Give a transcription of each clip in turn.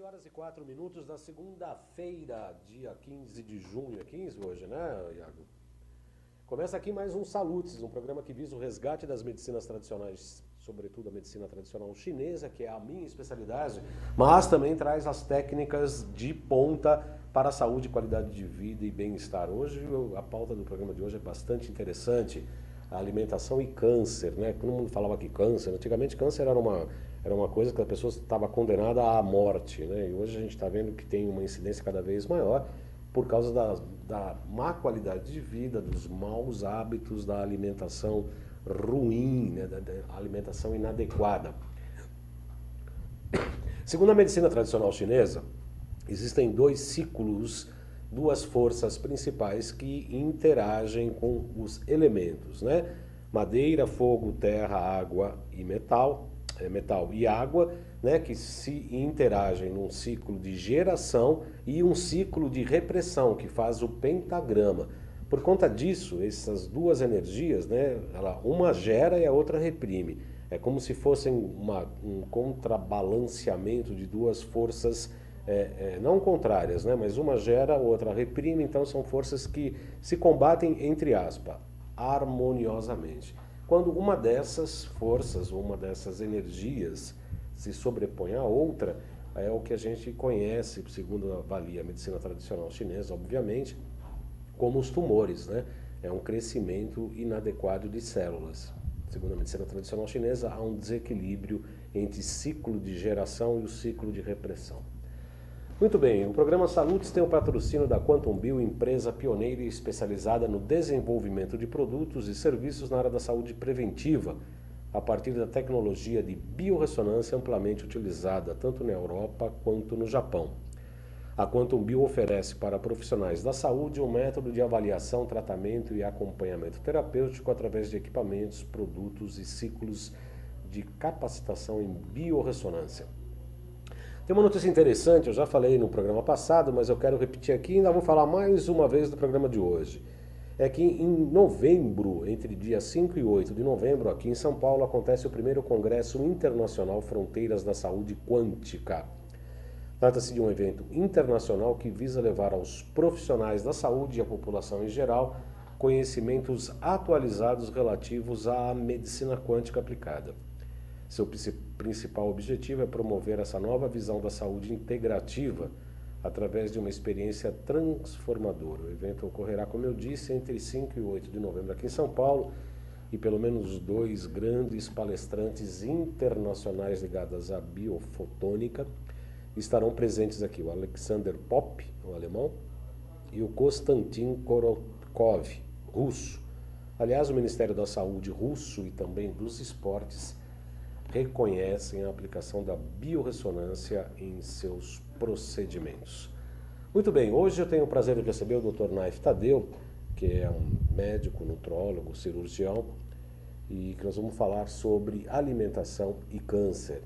horas e 4 minutos da segunda-feira, dia 15 de junho. É 15 hoje, né, Iago? Começa aqui mais um Salutes, um programa que visa o resgate das medicinas tradicionais, sobretudo a medicina tradicional chinesa, que é a minha especialidade, mas também traz as técnicas de ponta para a saúde, qualidade de vida e bem-estar. Hoje, a pauta do programa de hoje é bastante interessante, a alimentação e câncer, né? Todo mundo falava que câncer, antigamente câncer era uma coisa que a pessoa estava condenada à morte, né? E hoje a gente está vendo que tem uma incidência cada vez maior por causa da má qualidade de vida, dos maus hábitos, da alimentação ruim, né? Da alimentação inadequada. Segundo a medicina tradicional chinesa, existem dois ciclos, duas forças principais que interagem com os elementos, né? Madeira, fogo, terra, água e metal e água, né, que se interagem num ciclo de geração e um ciclo de repressão, que faz o pentagrama. Por conta disso, essas duas energias, né, uma gera e a outra reprime. É como se fossem um contrabalanceamento de duas forças, não contrárias, né, mas uma gera, a outra reprime, então são forças que se combatem, entre aspas, harmoniosamente. Quando uma dessas forças, uma dessas energias se sobrepõe à outra, é o que a gente conhece, segundo avalia a medicina tradicional chinesa, obviamente, como os tumores, né? É um crescimento inadequado de células. Segundo a medicina tradicional chinesa, há um desequilíbrio entre ciclo de geração e o ciclo de repressão. Muito bem, o programa Salutes tem o patrocínio da Quantum Bio, empresa pioneira e especializada no desenvolvimento de produtos e serviços na área da saúde preventiva, a partir da tecnologia de biorressonância amplamente utilizada tanto na Europa quanto no Japão. A Quantum Bio oferece para profissionais da saúde um método de avaliação, tratamento e acompanhamento terapêutico através de equipamentos, produtos e ciclos de capacitação em biorressonância. Tem uma notícia interessante, eu já falei no programa passado, mas eu quero repetir aqui e ainda vou falar mais uma vez do programa de hoje. É que em novembro, entre dia 5 e 8 de novembro, aqui em São Paulo, acontece o primeiro Congresso Internacional Fronteiras da Saúde Quântica. Trata-se de um evento internacional que visa levar aos profissionais da saúde e à população em geral conhecimentos atualizados relativos à medicina quântica aplicada. Seu principal objetivo é promover essa nova visão da saúde integrativa através de uma experiência transformadora. O evento ocorrerá, como eu disse, entre 5 e 8 de novembro aqui em São Paulo e pelo menos 2 grandes palestrantes internacionais ligados à biofotônica estarão presentes aqui, o Alexander Popp, o alemão, e o Konstantin Korotkov, russo. Aliás, o Ministério da Saúde russo e também dos esportes reconhecem a aplicação da biorressonância em seus procedimentos. Muito bem, hoje eu tenho o prazer de receber o Dr. Naif Tadeu, que é um médico, nutrólogo, cirurgião, e que nós vamos falar sobre alimentação e câncer.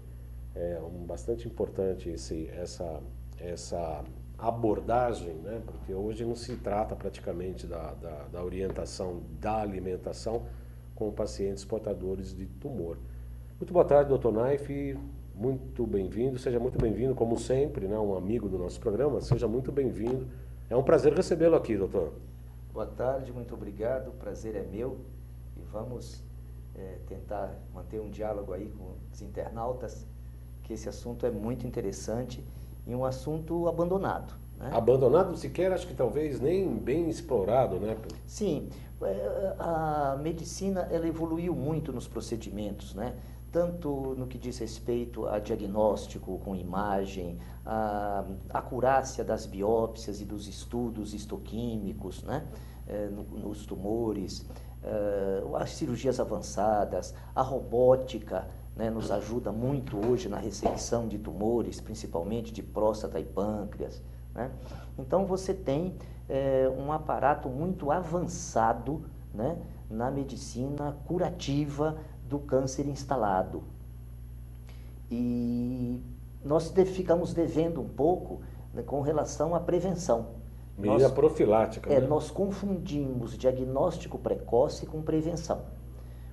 É bastante importante essa abordagem, né? Porque hoje não se trata praticamente da orientação da alimentação com pacientes portadores de tumor. Muito boa tarde, Dr. Naif, muito bem-vindo, seja muito bem-vindo, como sempre, né, um amigo do nosso programa, seja muito bem-vindo. É um prazer recebê-lo aqui, doutor. Boa tarde, muito obrigado, o prazer é meu e vamos tentar manter um diálogo aí com os internautas, que esse assunto é muito interessante e um assunto abandonado. Né? Abandonado sequer, acho que talvez nem bem explorado, né? Sim, a medicina ela evoluiu muito nos procedimentos, né? Tanto no que diz respeito a diagnóstico com imagem, a acurácia das biópsias e dos estudos histoquímicos, né? Nos tumores, as cirurgias avançadas, a robótica, né, nos ajuda muito hoje na ressecção de tumores, principalmente de próstata e pâncreas. Né? Então você tem um aparato muito avançado, né, na medicina curativa do câncer instalado. E nós ficamos devendo um pouco, né, com relação à prevenção. Medida profilática. Né? Nós confundimos diagnóstico precoce com prevenção.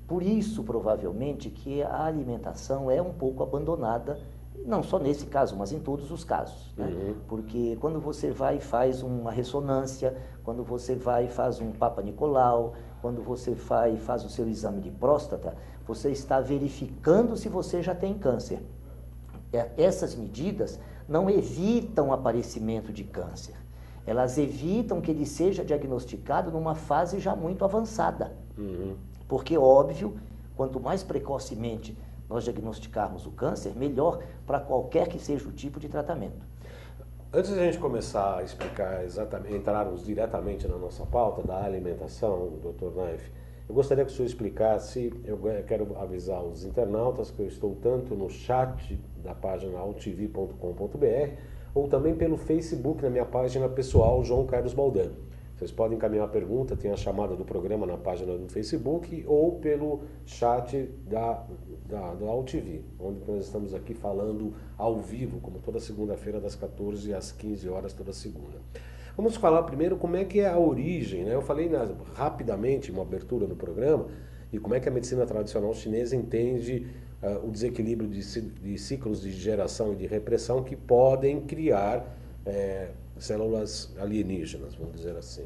Por isso, provavelmente, que a alimentação é um pouco abandonada Não só nesse caso, mas em todos os casos, né? Porque quando você vai e faz uma ressonância, quando você vai e faz um Papa Nicolau, quando você vai e faz o seu exame de próstata, você está verificando se você já tem câncer. Essas medidas não evitam o aparecimento de câncer. Elas evitam que ele seja diagnosticado numa fase já muito avançada. Porque, óbvio, quanto mais precocemente nós diagnosticarmos o câncer, melhor para qualquer que seja o tipo de tratamento. Antes de a gente começar a explicar exatamente, entrarmos diretamente na nossa pauta da alimentação, Dr. Naif, eu gostaria que o senhor explicasse, eu quero avisar os internautas que eu estou tanto no chat da página altv.com.br ou também pelo Facebook, na minha página pessoal, João Carlos Baldan. Vocês podem encaminhar a pergunta, tem a chamada do programa na página do Facebook ou pelo chat da AltV, onde nós estamos aqui falando ao vivo, como toda segunda-feira, das 14 às 15 horas, toda segunda. Vamos falar primeiro como é que é a origem, né? Eu falei rapidamente, uma abertura do programa, e como é que a medicina tradicional chinesa entende o desequilíbrio de ciclos de geração e de repressão que podem criar células alienígenas, vamos dizer assim.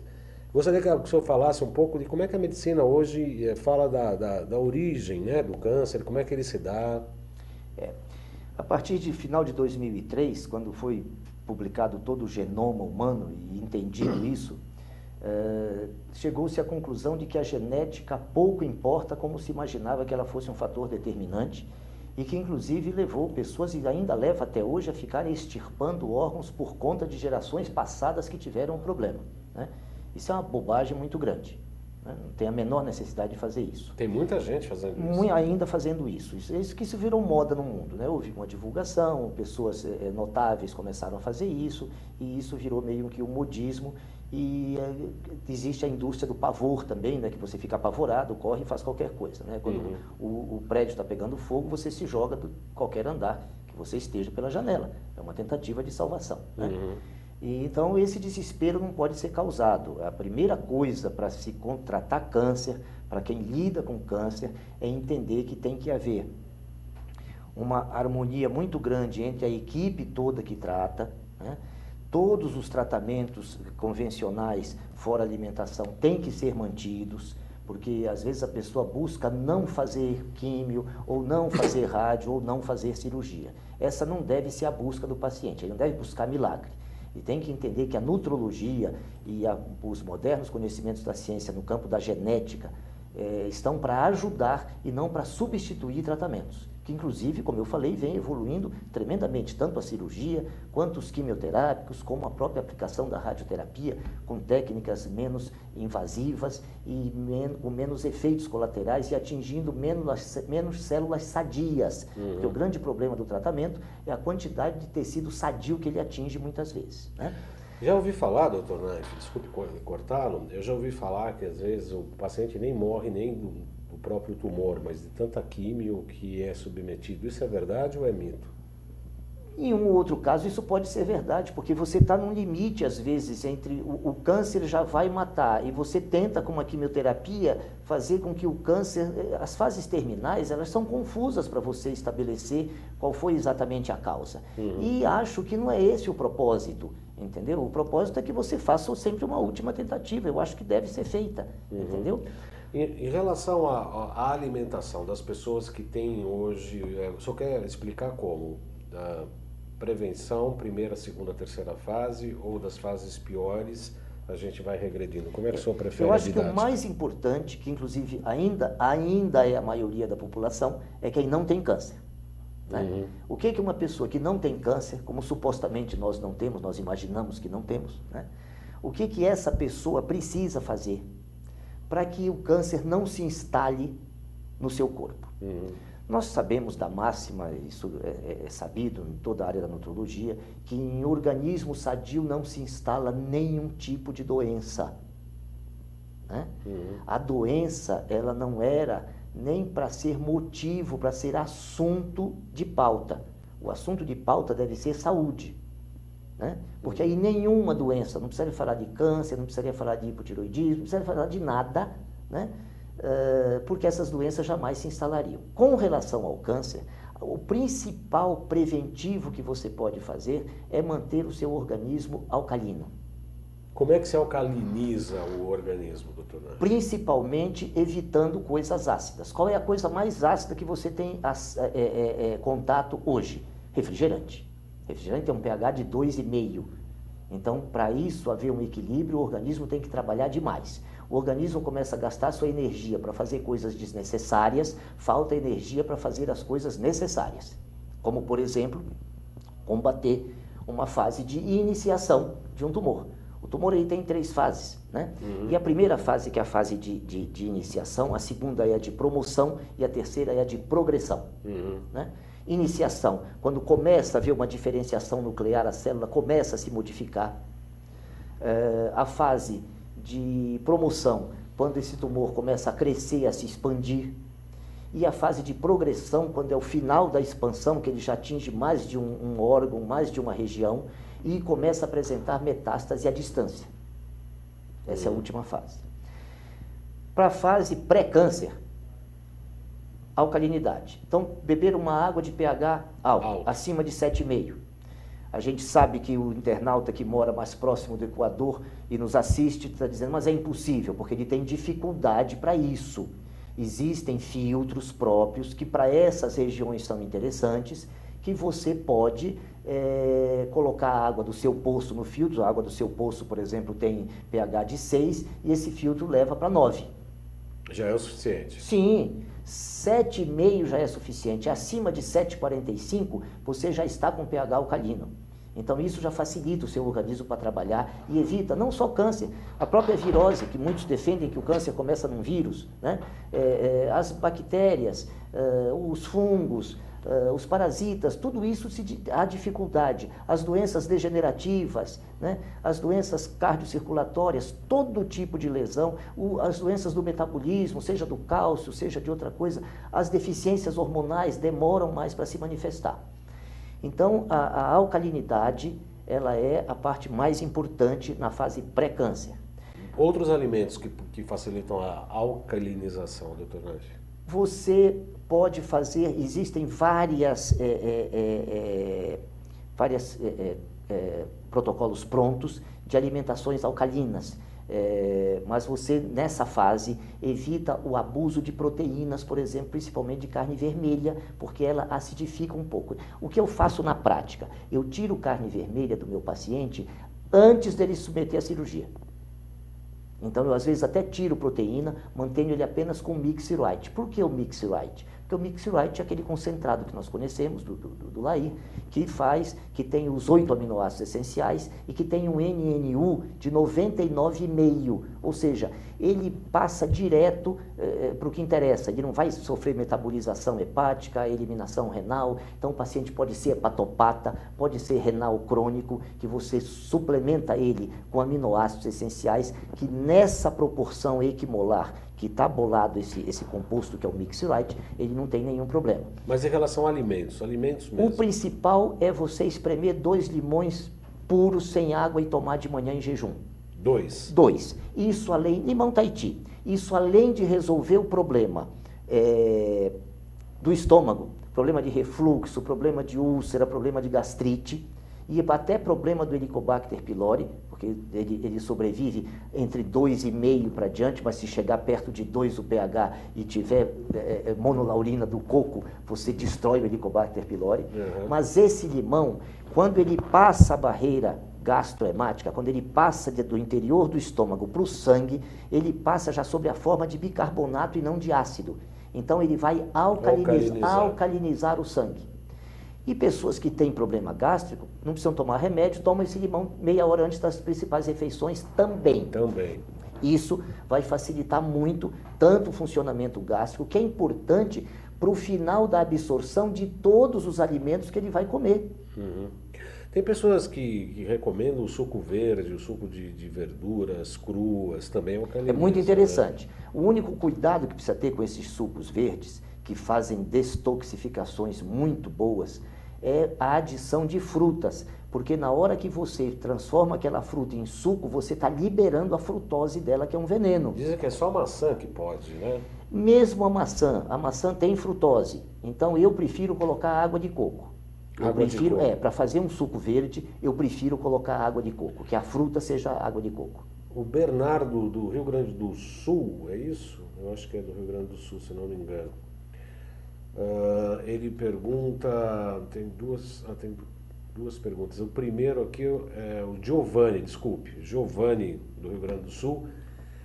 Gostaria que o senhor falasse um pouco de como é que a medicina hoje fala da origem, né, do câncer, como é que ele se dá. A partir de final de 2003, quando foi publicado todo o genoma humano e entendido isso, chegou-se à conclusão de que a genética pouco importa como se imaginava que ela fosse um fator determinante e que inclusive levou pessoas, e ainda leva até hoje, a ficarem extirpando órgãos por conta de gerações passadas que tiveram um problema, né? Isso é uma bobagem muito grande, né? Não tem a menor necessidade de fazer isso. Tem muita gente fazendo isso. Ainda fazendo isso. Isso virou moda no mundo, né? Houve uma divulgação, pessoas notáveis começaram a fazer isso, e isso virou meio que um modismo. E existe a indústria do pavor também, né, que você fica apavorado, corre e faz qualquer coisa, né? Quando o prédio está pegando fogo, você se joga de qualquer andar que você esteja pela janela. É uma tentativa de salvação, né? E, então, esse desespero não pode ser causado. A primeira coisa para se tratar câncer, para quem lida com câncer, é entender que tem que haver uma harmonia muito grande entre a equipe toda que trata, né? Todos os tratamentos convencionais fora alimentação têm que ser mantidos, porque às vezes a pessoa busca não fazer químio, ou não fazer rádio, ou não fazer cirurgia. Essa não deve ser a busca do paciente, ele não deve buscar milagre. E tem que entender que a nutrologia e os modernos conhecimentos da ciência no campo da genética estão para ajudar e não para substituir tratamentos, que inclusive, como eu falei, vem evoluindo tremendamente, tanto a cirurgia, quanto os quimioterápicos, como a própria aplicação da radioterapia, com técnicas menos invasivas e com menos efeitos colaterais e atingindo menos células sadias. Porque o grande problema do tratamento é a quantidade de tecido sadio que ele atinge muitas vezes, né? Já ouvi falar, doutor Naif, desculpe cortá-lo, eu já ouvi falar que às vezes o paciente nem morre nem do próprio tumor, mas de tanta químio que é submetido. Isso é verdade ou é mito? Em um ou outro caso isso pode ser verdade, porque você está num limite às vezes entre o câncer já vai matar e você tenta com uma quimioterapia fazer com que o câncer, as fases terminais, elas são confusas para você estabelecer qual foi exatamente a causa. E acho que não é esse o propósito, entendeu? O propósito é que você faça sempre uma última tentativa, eu acho que deve ser feita, entendeu? Em relação à alimentação das pessoas que têm hoje, o senhor quer explicar como? Da prevenção, primeira, segunda, terceira fase, ou das fases piores, a gente vai regredindo? Como é que o senhor prefere? Eu acho que o mais importante, que inclusive ainda é a maioria da população, é quem não tem câncer, né? O que uma pessoa que não tem câncer, como supostamente nós não temos, nós imaginamos que não temos, né? O que essa pessoa precisa fazer para que o câncer não se instale no seu corpo? Nós sabemos da máxima, isso é sabido em toda a área da nutrologia, que em organismo sadio não se instala nenhum tipo de doença, né? A doença, ela não era nem para ser motivo, para ser assunto de pauta. O assunto de pauta deve ser saúde, né? Porque aí nenhuma doença, não precisaria falar de câncer, não precisaria falar de hipotiroidismo, não precisaria falar de nada, né? Porque essas doenças jamais se instalariam. Com relação ao câncer, O principal preventivo que você pode fazer é manter o seu organismo alcalino. Como é que se alcaliniza o organismo, doutor Nancy? Principalmente evitando coisas ácidas. Qual é a coisa mais ácida que você tem contato hoje? Refrigerante. Refrigerante tem um pH de 2,5. Então, para isso haver um equilíbrio, o organismo tem que trabalhar demais. O organismo começa a gastar sua energia para fazer coisas desnecessárias, falta energia para fazer as coisas necessárias. Como, por exemplo, combater uma fase de iniciação de um tumor. O tumor aí tem 3 fases, né? E a primeira fase, que é a fase de iniciação, a segunda é a de promoção e a terceira é a de progressão, né? Iniciação, quando começa a haver uma diferenciação nuclear, a célula começa a se modificar. A fase de promoção, quando esse tumor começa a crescer, a se expandir. E a fase de progressão, quando é o final da expansão, que ele já atinge mais de um órgão, mais de uma região, e começa a apresentar metástase à distância. Essa é a última fase. Para a fase pré-câncer, alcalinidade. Então, beber uma água de pH alto, acima de 7,5. A gente sabe que o internauta que mora mais próximo do Equador e nos assiste está dizendo, mas é impossível, porque ele tem dificuldade para isso. Existem filtros próprios que para essas regiões são interessantes, que você pode colocar a água do seu poço no filtro. A água do seu poço, por exemplo, tem pH de 6 e esse filtro leva para 9. Já é o suficiente? Sim, 7,5 já é suficiente. Acima de 7,45 você já está com pH alcalino. Então isso já facilita o seu organismo para trabalhar e evita não só câncer, a própria virose, que muitos defendem que o câncer começa num vírus, né? As bactérias, os fungos, os parasitas, tudo isso há dificuldade. As doenças degenerativas, né? As doenças cardiocirculatórias, todo tipo de lesão, as doenças do metabolismo, seja do cálcio, seja de outra coisa, as deficiências hormonais demoram mais para se manifestar. Então, a alcalinidade, ela é a parte mais importante na fase pré-câncer. Outros alimentos que facilitam a alcalinização, doutor Nancy? Você pode fazer, existem vários protocolos prontos de alimentações alcalinas, mas você, nessa fase, evita o abuso de proteínas, por exemplo, principalmente de carne vermelha, porque ela acidifica um pouco. O que eu faço na prática? Eu tiro carne vermelha do meu paciente antes dele se submeter à cirurgia. Então, eu às vezes até tiro proteína, mantenho ele apenas com Mixed-Right. Por que o Mixed-Right? Porque o Mixed-Right é aquele concentrado que nós conhecemos, do Laí, que tem os 8 aminoácidos essenciais e que tem um NNU de 99,5, ou seja, ele passa direto para o que interessa, ele não vai sofrer metabolização hepática, eliminação renal. Então o paciente pode ser hepatopata, pode ser renal crônico, que você suplementa ele com aminoácidos essenciais, que nessa proporção equimolar que está bolado esse composto que é o Mixed-Right, ele não tem nenhum problema. Mas em relação a alimentos mesmo? O principal é você espremer 2 limões puros sem água e tomar de manhã em jejum. 2? 2. Isso além, limão Tahiti, isso além de resolver o problema do estômago, problema de refluxo, problema de úlcera, problema de gastrite, e até problema do Helicobacter pylori, porque ele sobrevive entre 2,5 para diante, mas se chegar perto de 2 o pH e tiver monolaurina do coco, você destrói o Helicobacter pylori. Mas esse limão, quando ele passa a barreira gastrohemática, quando ele passa do interior do estômago para o sangue, ele passa já sob a forma de bicarbonato e não de ácido. Então ele vai alcalinizar o sangue. E pessoas que têm problema gástrico, não precisam tomar remédio, tomam esse limão meia hora antes das principais refeições também. Isso vai facilitar muito, tanto o funcionamento gástrico, que é importante para o final da absorção de todos os alimentos que ele vai comer. Tem pessoas que recomendam o suco verde, o suco de verduras cruas, também alcaliniza. É muito interessante. Né? O único cuidado que precisa ter com esses sucos verdes, que fazem destoxificações muito boas, é a adição de frutas, porque na hora que você transforma aquela fruta em suco, você está liberando a frutose dela, que é um veneno. Dizem que é só a maçã que pode, né? Mesmo a maçã tem frutose. Então eu prefiro colocar água de coco. Para fazer um suco verde, eu prefiro colocar água de coco, que a fruta seja água de coco. O Bernardo, do Rio Grande do Sul, é isso? Eu acho que é do Rio Grande do Sul, se não me engano. Ele pergunta, tem duas perguntas. O primeiro aqui é o Giovanni, Giovanni, do Rio Grande do Sul.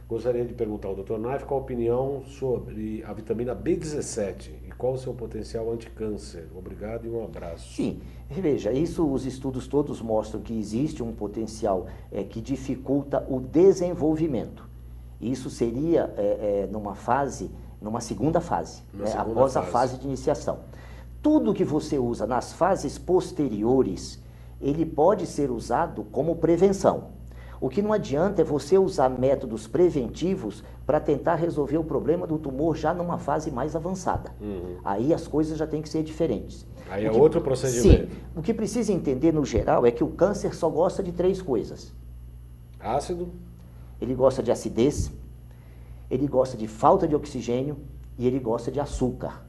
Gostaria de perguntar ao Dr. Naif qual a opinião sobre a vitamina B17 e qual o seu potencial anticâncer. Obrigado e um abraço. Sim, veja, os estudos todos mostram que existe um potencial que dificulta o desenvolvimento. Isso seria numa segunda fase, após a fase de iniciação. Tudo que você usa nas fases posteriores, ele pode ser usado como prevenção. O que não adianta é você usar métodos preventivos para tentar resolver o problema do tumor já numa fase mais avançada. Aí as coisas já têm que ser diferentes. Aí é outro procedimento. Sim. O que precisa entender no geral é que o câncer só gosta de 3 coisas. Ácido. Ele gosta de acidez, ele gosta de falta de oxigênio e ele gosta de açúcar.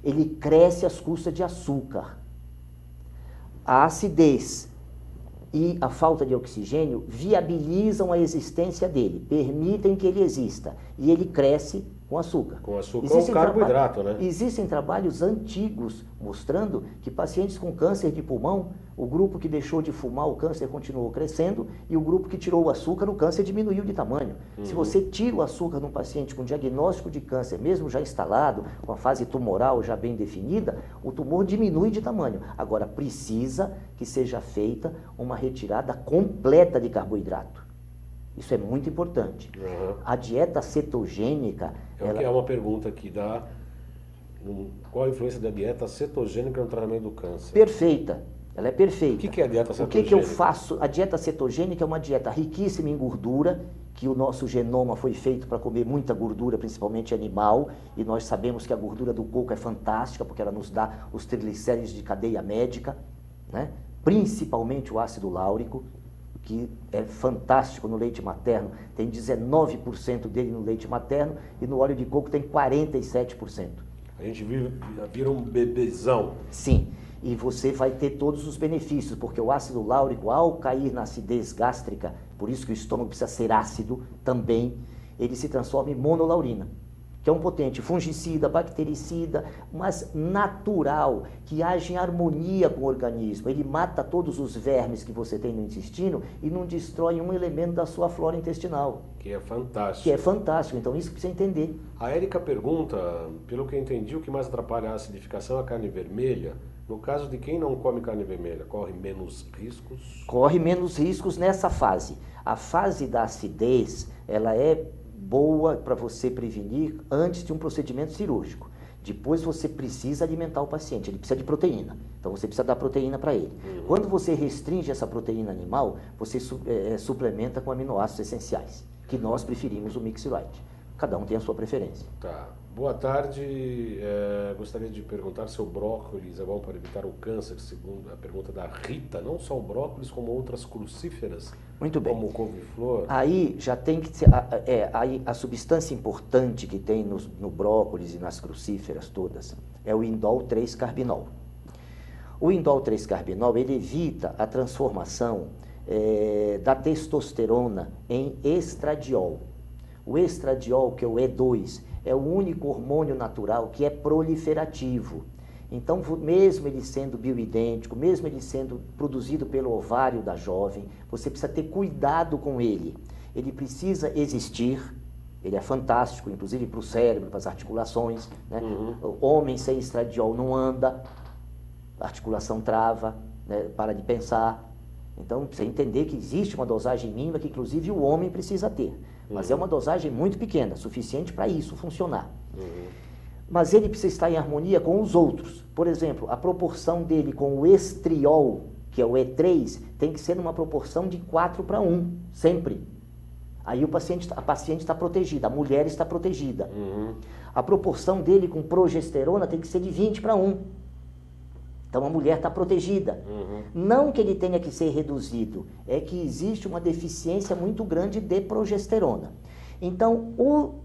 Ele cresce às custas de açúcar. A acidez e a falta de oxigênio viabilizam a existência dele, permitem que ele exista, e ele cresce com açúcar. Com açúcar ou carboidrato, né? Existem trabalhos antigos mostrando que pacientes com câncer de pulmão, o grupo que deixou de fumar, o câncer continuou crescendo, e o grupo que tirou o açúcar, o câncer diminuiu de tamanho. Se você tira o açúcar num paciente com diagnóstico de câncer, mesmo já instalado, com a fase tumoral já bem definida, o tumor diminui de tamanho. Agora, precisa que seja feita uma retirada completa de carboidrato. Isso é muito importante. A dieta cetogênica... É uma pergunta que dá... Qual a influência da dieta cetogênica no tratamento do câncer? Perfeita. Ela é perfeita. O que é a dieta cetogênica? O que eu faço? A dieta cetogênica é uma dieta riquíssima em gordura, que o nosso genoma foi feito para comer muita gordura, principalmente animal, e nós sabemos que a gordura do coco é fantástica, porque ela nos dá os triglicéridos de cadeia médica, né? Principalmente o ácido láurico, que é fantástico no leite materno, tem 19% dele no leite materno, e no óleo de coco tem 47%. A gente vira um bebezão. Sim, e você vai ter todos os benefícios, porque o ácido láurico, ao cair na acidez gástrica, por isso que o estômago precisa ser ácido também, ele se transforma em monolaurina, que é um potente fungicida, bactericida, mas natural, que age em harmonia com o organismo. Ele mata todos os vermes que você tem no intestino e não destrói um elemento da sua flora intestinal. Que é fantástico. Que é fantástico, então isso precisa entender. A Érica pergunta, pelo que eu entendi, o que mais atrapalha a acidificação é a carne vermelha. No caso de quem não come carne vermelha, corre menos riscos? Corre menos riscos nessa fase. A fase da acidez, ela é boa para você prevenir antes de um procedimento cirúrgico. Depois você precisa alimentar o paciente, ele precisa de proteína. Então você precisa dar proteína para ele. Quando você restringe essa proteína animal, você suplementa com aminoácidos essenciais, que nós preferimos o Mixed-Right. Cada um tem a sua preferência. Tá. Boa tarde. Gostaria de perguntar se o brócolis é bom para evitar o câncer, segundo a pergunta da Rita. Não só o brócolis, como outras crucíferas. Muito bem. Como o couve-flor. Aí já tem que ser... a substância importante que tem no brócolis e nas crucíferas todas é o indol 3-carbinol. O indol 3-carbinol, ele evita a transformação da testosterona em estradiol. O estradiol, que é o E2, é o único hormônio natural que é proliferativo. Então, mesmo ele sendo bioidêntico, mesmo ele sendo produzido pelo ovário da jovem, você precisa ter cuidado com ele. Ele precisa existir, ele é fantástico, inclusive para o cérebro, para as articulações, né? O homem sem estradiol não anda, a articulação trava, né? Para de pensar. Então, precisa entender que existe uma dosagem mínima que, inclusive, o homem precisa ter. Mas é uma dosagem muito pequena, suficiente para isso funcionar. Mas ele precisa estar em harmonia com os outros. Por exemplo, a proporção dele com o estriol, que é o E3, tem que ser numa proporção de 4:1, sempre. Aí a paciente está protegida, a mulher está protegida. A proporção dele com progesterona tem que ser de 20:1. Então a mulher está protegida. Não que ele tenha que ser reduzido, é que existe uma deficiência muito grande de progesterona. Então o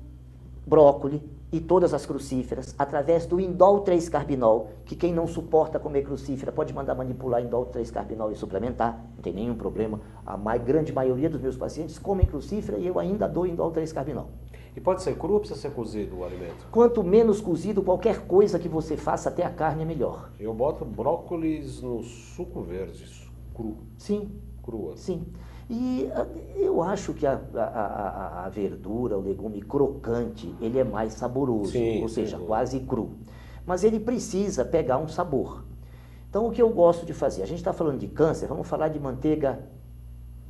brócolis e todas as crucíferas, através do indol 3-carbinol, que quem não suporta comer crucífera pode mandar manipular indol 3-carbinol e suplementar, não tem nenhum problema. A grande maioria dos meus pacientes comem crucífera e eu ainda dou indol 3-carbinol. E pode ser cru ou precisa ser cozido o alimento? Quanto menos cozido, qualquer coisa que você faça, até a carne é melhor. Eu boto brócolis no suco verde, cru. Sim. Crua. Sim. E eu acho que a verdura, o legume crocante, ele é mais saboroso, Sim, ou seja, sim. quase cru. Mas ele precisa pegar um sabor. Então, o que eu gosto de fazer? A gente está falando de câncer, vamos falar de manteiga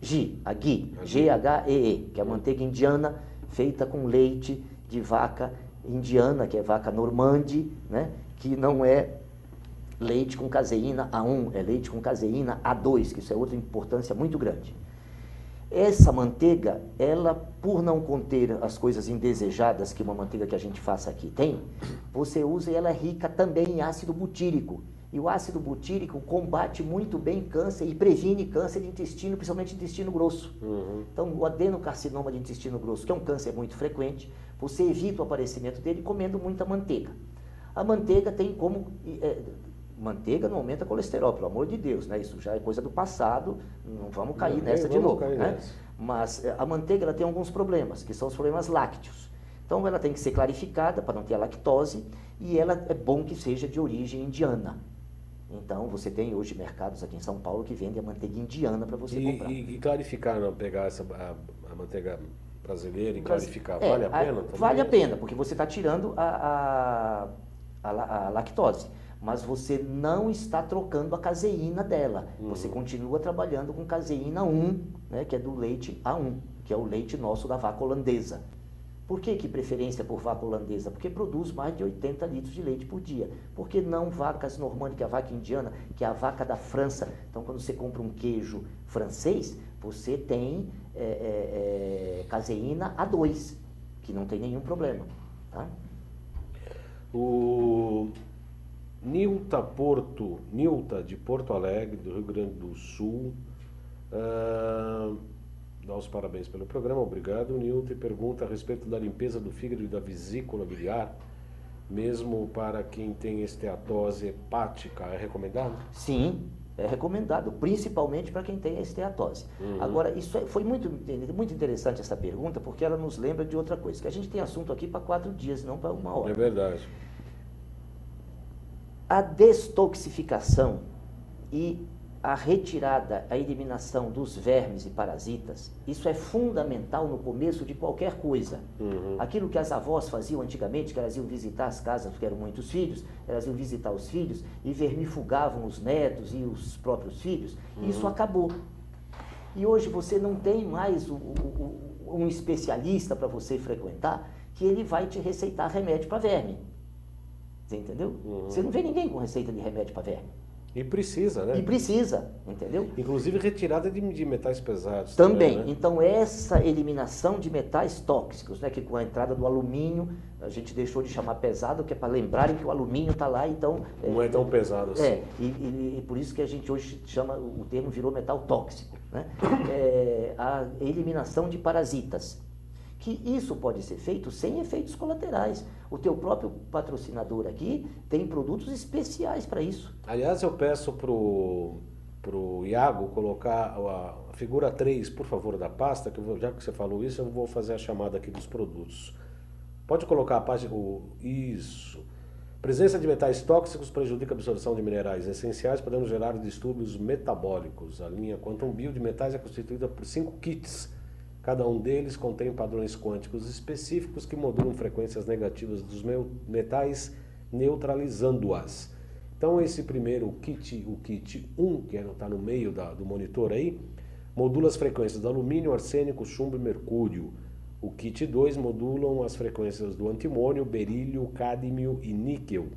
ghee, a ghee, G-H-E-E, que é a manteiga indiana feita com leite de vaca indiana, que é vaca normande, né? Que não é leite com caseína A1, é leite com caseína A2, que isso é outra importância muito grande. Essa manteiga, ela, por não conter as coisas indesejadas que uma manteiga que a gente faça aqui tem, você usa e ela é rica também em ácido butírico. E o ácido butírico combate muito bem câncer e previne câncer de intestino, principalmente intestino grosso. Então, o adenocarcinoma de intestino grosso, que é um câncer muito frequente, você evita o aparecimento dele comendo muita manteiga. A manteiga tem como... manteiga não aumenta colesterol, pelo amor de Deus, né? Isso já é coisa do passado, não vamos cair nessa de novo, né? Mas a manteiga ela tem alguns problemas, que são os problemas lácteos. Então ela tem que ser clarificada para não ter a lactose e ela é bom que seja de origem indiana. Então você tem hoje mercados aqui em São Paulo que vendem a manteiga indiana para você comprar. E clarificar, não pegar a manteiga brasileira e clarificar, vale a pena? Também? Vale a pena, porque você está tirando a lactose. Mas você não está trocando a caseína dela. Você continua trabalhando com caseína 1, né, que é do leite A1, que é o leite nosso da vaca holandesa. Por que preferência por vaca holandesa? Porque produz mais de 80 litros de leite por dia. Por que não vacas normândias, que é a vaca indiana, que é a vaca da França? Então, quando você compra um queijo francês, você tem caseína A2, que não tem nenhum problema. Tá? O Nilta de Porto Alegre, do Rio Grande do Sul, dá os parabéns pelo programa, obrigado, Nilta, e pergunta a respeito da limpeza do fígado e da vesícula biliar, mesmo para quem tem esteatose hepática, é recomendado? Sim, é recomendado, principalmente para quem tem esteatose. Agora, isso foi muito interessante essa pergunta, porque ela nos lembra de outra coisa, que a gente tem assunto aqui para 4 dias, não para 1 hora. É verdade. A destoxificação e a retirada, a eliminação dos vermes e parasitas, isso é fundamental no começo de qualquer coisa. Aquilo que as avós faziam antigamente, que elas iam visitar as casas, porque eram muitos filhos, elas iam visitar os filhos e vermifugavam os netos e os próprios filhos, isso acabou. E hoje você não tem mais um especialista para você frequentar, que ele vai te receitar remédio para verme. Você entendeu? Você não vê ninguém com receita de remédio para verme. E precisa, né? E precisa, entendeu? Inclusive retirada de metais pesados. Também. Né? Então, essa eliminação de metais tóxicos, né, que com a entrada do alumínio, a gente deixou de chamar pesado, que é para lembrarem que o alumínio está lá, então... Não é tão pesado assim. E por isso que a gente hoje chama, o termo virou metal tóxico, né? A eliminação de parasitas. Que isso pode ser feito sem efeitos colaterais. O teu próprio patrocinador aqui tem produtos especiais para isso. Aliás, eu peço pro Iago colocar a figura 3, por favor, da pasta, que já que você falou isso, eu vou fazer a chamada aqui dos produtos. Pode colocar a página... Isso. Presença de metais tóxicos prejudica a absorção de minerais essenciais, podendo gerar distúrbios metabólicos. A linha Quantum Bio de metais é constituída por 5 kits. Cada um deles contém padrões quânticos específicos que modulam frequências negativas dos metais, neutralizando-as. Então esse primeiro kit, o kit 1, que está no meio do monitor aí, modula as frequências do alumínio, arsênico, chumbo e mercúrio. O kit 2 modulam as frequências do antimônio, berílio, cádmio e níquel.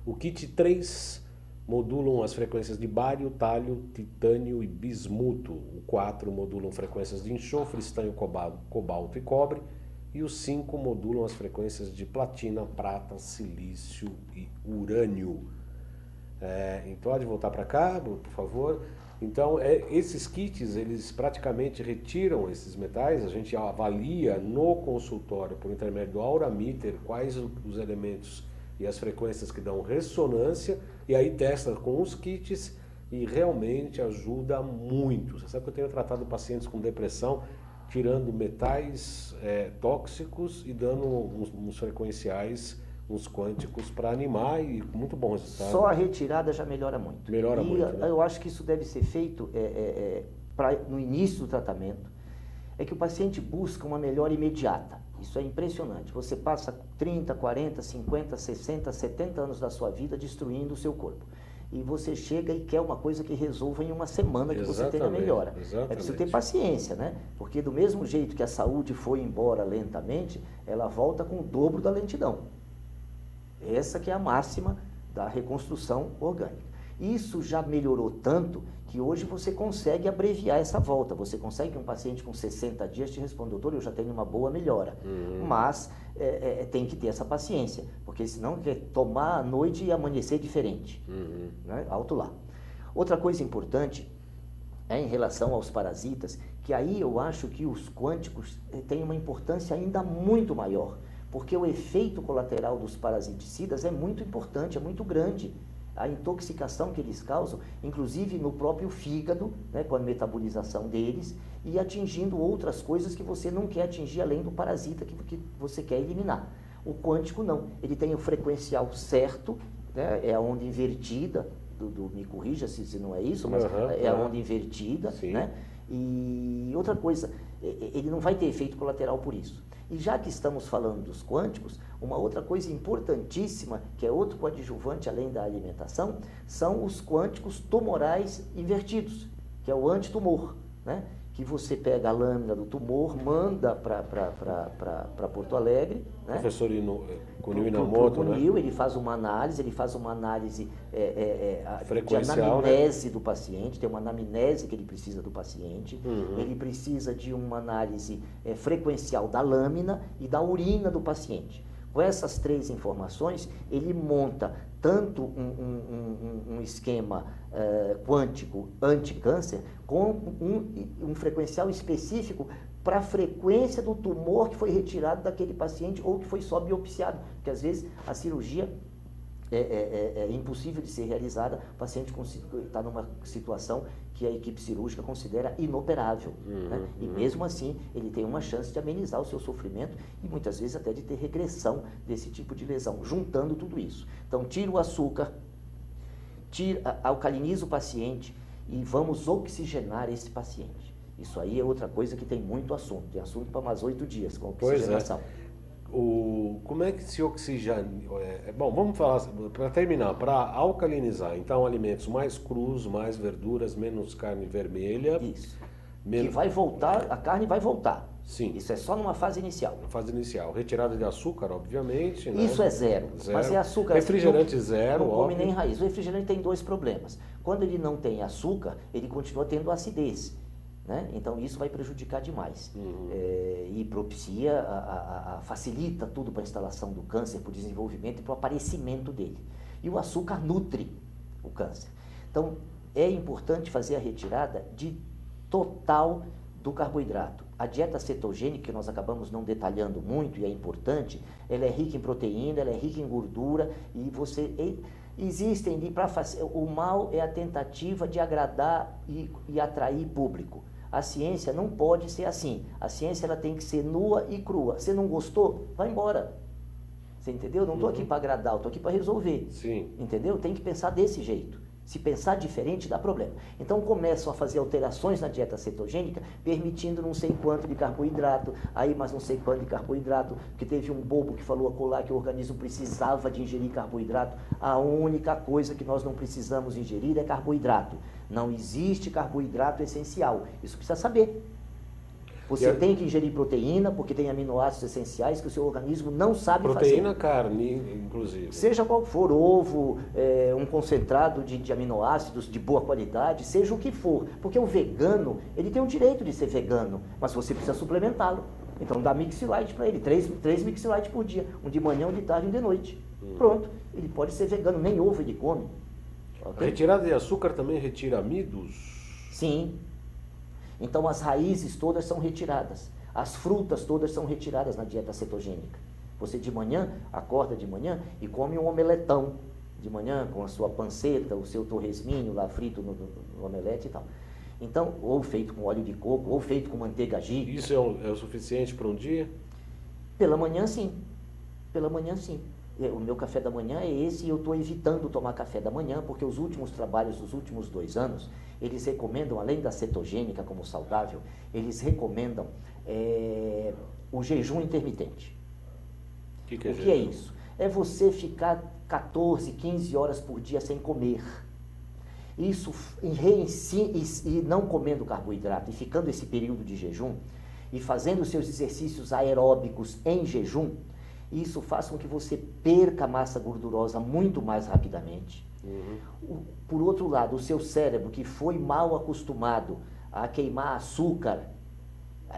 O kit 3 modulam as frequências de bário, talho, titânio e bismuto. O 4 modulam frequências de enxofre, estanho, cobalto e cobre. E o 5 modulam as frequências de platina, prata, silício e urânio. Então, pode voltar para cá, por favor. Então, esses kits, eles praticamente retiram esses metais, a gente avalia no consultório, por intermédio do Aurameter, quais os elementos e as frequências que dão ressonância, e aí testa com os kits e realmente ajuda muito. Você sabe que eu tenho tratado pacientes com depressão, tirando metais tóxicos e dando uns frequenciais, uns quânticos para animar e com muito bom resultado. Só a retirada já melhora muito. Melhora muito, né? Eu acho que isso deve ser feito no início do tratamento. É que o paciente busca uma melhora imediata. Isso é impressionante. Você passa 30, 40, 50, 60, 70 anos da sua vida destruindo o seu corpo. E você chega e quer uma coisa que resolva em uma semana que você tenha melhora. É preciso ter paciência, né? Porque do mesmo jeito que a saúde foi embora lentamente, ela volta com o dobro da lentidão. Essa que é a máxima da reconstrução orgânica. Isso já melhorou tanto que hoje você consegue abreviar essa volta. Você consegue que um paciente com 60 dias te responda, doutor, eu já tenho uma boa melhora. Mas tem que ter essa paciência, porque senão quer tomar a noite e amanhecer diferente. Né? Alto lá. Outra coisa importante é em relação aos parasitas, que aí eu acho que os quânticos têm uma importância ainda muito maior. Porque o efeito colateral dos parasiticidas é muito importante, é muito grande. A intoxicação que eles causam, inclusive no próprio fígado, né, com a metabolização deles, e atingindo outras coisas que você não quer atingir além do parasita que você quer eliminar. O quântico não, ele tem o frequencial certo, né, é a onda invertida, me corrija se não é isso, mas é a onda invertida, né? E outra coisa, ele não vai ter efeito colateral por isso. E já que estamos falando dos quânticos, uma outra coisa importantíssima, que é outro coadjuvante além da alimentação, são os quânticos tumorais invertidos, que é o antitumor, né? Que você pega a lâmina do tumor, manda para Porto Alegre, né? Professor Kunio Inamoto, né? Ele faz uma análise, frequencial, de anamnese, né? Do paciente, tem uma anamnese que ele precisa do paciente, ele precisa de uma análise frequencial da lâmina e da urina do paciente. Com essas três informações, ele monta tanto um esquema quântico anti-câncer, com um frequencial específico para a frequência do tumor que foi retirado daquele paciente ou que foi só biopsiado, porque às vezes a cirurgia é impossível de ser realizada, o paciente está numa situação que a equipe cirúrgica considera inoperável, né? E mesmo assim ele tem uma chance de amenizar o seu sofrimento e muitas vezes até de ter regressão desse tipo de lesão, juntando tudo isso. Então tira o açúcar, alcaliniza o paciente e vamos oxigenar esse paciente. Isso aí é outra coisa que tem muito assunto, tem assunto para mais 8 dias com a oxigenação. Como é que se oxigena? Bom, vamos falar, para terminar, para alcalinizar, então alimentos mais crus, mais verduras, menos carne vermelha. Isso. Que vai voltar, a carne vai voltar. Sim. Isso é só numa fase inicial. Fase inicial. Retirada de açúcar, obviamente. Né? Isso é zero. Mas é açúcar. Refrigerante zero. Não come nem raiz. O refrigerante tem dois problemas. Quando ele não tem açúcar, ele continua tendo acidez. Né? Então isso vai prejudicar demais e propicia, facilita tudo para a instalação do câncer, para o desenvolvimento e para o aparecimento dele. E o açúcar nutre o câncer. Então é importante fazer a retirada total do carboidrato. A dieta cetogênica, que nós acabamos não detalhando muito e é importante, ela é rica em proteína, ela é rica em gordura e existem o mal é a tentativa de agradar e atrair público. A ciência não pode ser assim. A ciência ela tem que ser nua e crua. Você não gostou? Vai embora. Você entendeu? Não estou aqui para agradar, eu estou aqui para resolver. Sim. Entendeu? Tem que pensar desse jeito. Se pensar diferente, dá problema. Então começam a fazer alterações na dieta cetogênica, permitindo não sei quanto de carboidrato, aí mais não sei quanto de carboidrato, porque teve um bobo que falou acolá que o organismo precisava de ingerir carboidrato. A única coisa que nós não precisamos ingerir é carboidrato. Não existe carboidrato essencial. Isso precisa saber. Você tem que ingerir proteína, porque tem aminoácidos essenciais que o seu organismo não sabe fazer. Proteína, carne, inclusive. Seja qual for, ovo, um concentrado de aminoácidos de boa qualidade, seja o que for. Porque o vegano, ele tem o direito de ser vegano, mas você precisa suplementá-lo. Então dá Mixilite para ele, 3 Mixilite por dia, um de manhã, um de tarde e um de noite. Pronto, ele pode ser vegano, nem ovo ele come. Okay? A retirada de açúcar também retira amidos? Sim. Então as raízes todas são retiradas, as frutas todas são retiradas na dieta cetogênica. Você de manhã, acorda de manhã e come um omeletão de manhã com a sua panceta, o seu torresminho lá frito no omelete e tal. Então, ou feito com óleo de coco, ou feito com manteiga ghee. Isso é o suficiente para um dia? Pela manhã, sim. Pela manhã, sim. O meu café da manhã é esse e eu estou evitando tomar café da manhã, porque os últimos trabalhos dos últimos 2 anos, eles recomendam, além da cetogênica como saudável, eles recomendam o jejum intermitente. O que é isso? É você ficar 14, 15 horas por dia sem comer. Isso, e não comendo carboidrato, e ficando esse período de jejum, e fazendo os seus exercícios aeróbicos em jejum, isso faz com que você perca massa gordurosa muito mais rapidamente. Por outro lado, o seu cérebro, que foi mal acostumado a queimar açúcar,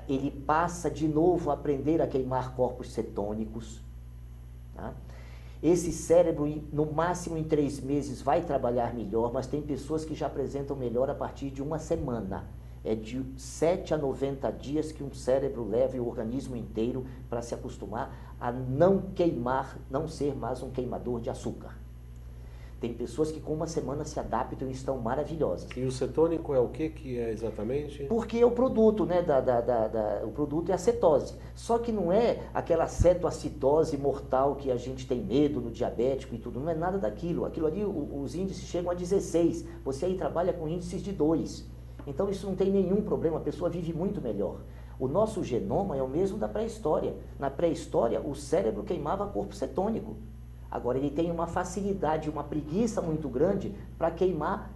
ele passa de novo a aprender a queimar corpos cetônicos. Tá? Esse cérebro, no máximo em 3 meses, vai trabalhar melhor, mas tem pessoas que já apresentam melhor a partir de 1 semana. É de 7 a 90 dias que um cérebro leva e o organismo inteiro para se acostumar a não queimar, não ser mais um queimador de açúcar. Tem pessoas que com 1 semana se adaptam e estão maravilhosas. E o cetônico é o que é exatamente? Porque é o produto, né? O produto é a cetose. Só que não é aquela cetoacidose mortal que a gente tem medo no diabético e tudo. Não é nada daquilo. Aquilo ali, os índices chegam a 16. Você aí trabalha com índices de 2. Então isso não tem nenhum problema, a pessoa vive muito melhor. O nosso genoma é o mesmo da pré-história. Na pré-história, o cérebro queimava corpo cetônico. Agora ele tem uma facilidade, uma preguiça muito grande para queimar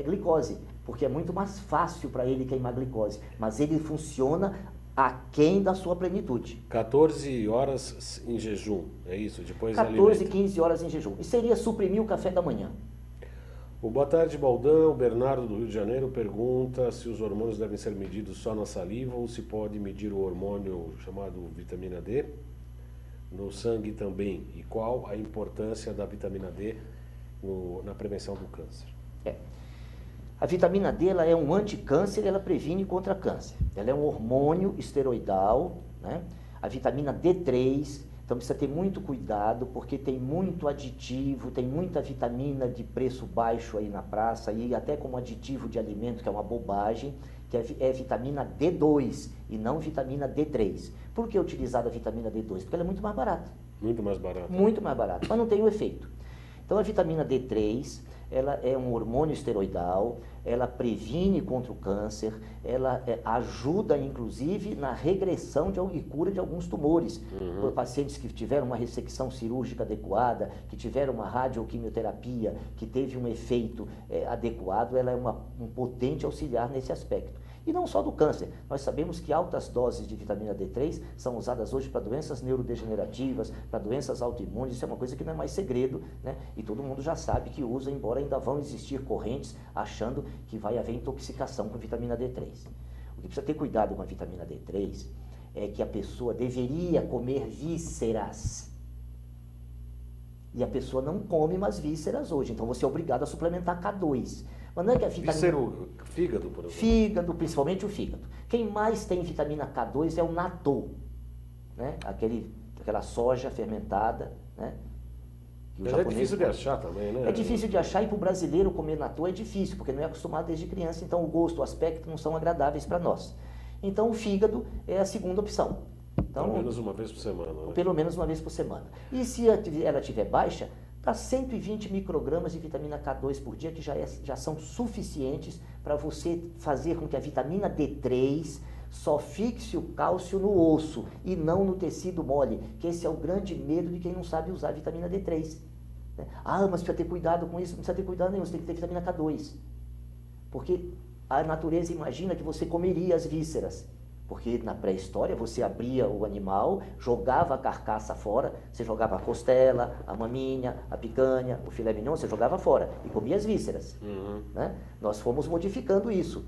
glicose, porque é muito mais fácil para ele queimar glicose, mas ele funciona aquém da sua plenitude. 14 horas em jejum, é isso? Depois 14, 15 horas em jejum. E seria suprimir o café da manhã. O Boa Tarde Baldão, o Bernardo do Rio de Janeiro pergunta se os hormônios devem ser medidos só na saliva ou se pode medir o hormônio chamado vitamina D no sangue também, e qual a importância da vitamina D na prevenção do câncer. A vitamina D ela é um anticâncer e ela previne contra câncer. Ela é um hormônio esteroidal, né? A vitamina D3, então precisa ter muito cuidado, porque tem muito aditivo, tem muita vitamina de preço baixo aí na praça, e até como aditivo de alimento, que é uma bobagem, que é vitamina D2 e não vitamina D3. Por que utilizar a vitamina D2? Porque ela é muito mais barata. Muito mais barata. Muito mais barata, mas não tem o efeito. Então a vitamina D3, ela é um hormônio esteroidal, ela previne contra o câncer, ela ajuda inclusive na regressão e cura de alguns tumores. Pacientes que tiveram uma ressecção cirúrgica adequada, que tiveram uma radioquimioterapia, que teve um efeito adequado, ela é um potente auxiliar nesse aspecto. E não só do câncer, nós sabemos que altas doses de vitamina D3 são usadas hoje para doenças neurodegenerativas, para doenças autoimunes, isso é uma coisa que não é mais segredo, né? E todo mundo já sabe que usa, embora ainda vão existir correntes achando que vai haver intoxicação com vitamina D3. O que precisa ter cuidado com a vitamina D3 é que a pessoa deveria comer vísceras. E a pessoa não come mais vísceras hoje, então você é obrigado a suplementar K2. Mas não é que a vitamina... Víscero, fígado, por exemplo. Fígado, principalmente o fígado. Quem mais tem vitamina K2 é o natto, né? Aquela soja fermentada, né? Mas é difícil de achar também, né? É difícil de achar, e para o brasileiro comer natto é difícil, porque não é acostumado desde criança, então o gosto, o aspecto não são agradáveis para nós. Então o fígado é a segunda opção. Então, pelo menos uma vez por semana. Né? Pelo menos uma vez por semana. E se ela estiver baixa, dá 120 microgramas de vitamina K2 por dia, que já são suficientes para você fazer com que a vitamina D3 só fixe o cálcio no osso e não no tecido mole, que esse é o grande medo de quem não sabe usar a vitamina D3. Né? Ah, mas precisa ter cuidado com isso. Não precisa ter cuidado nenhum, você tem que ter vitamina K2. Porque a natureza imagina que você comeria as vísceras. Porque na pré-história você abria o animal, jogava a carcaça fora, você jogava a costela, a maminha, a picanha, o filé mignon, você jogava fora e comia as vísceras. Né? Nós fomos modificando isso,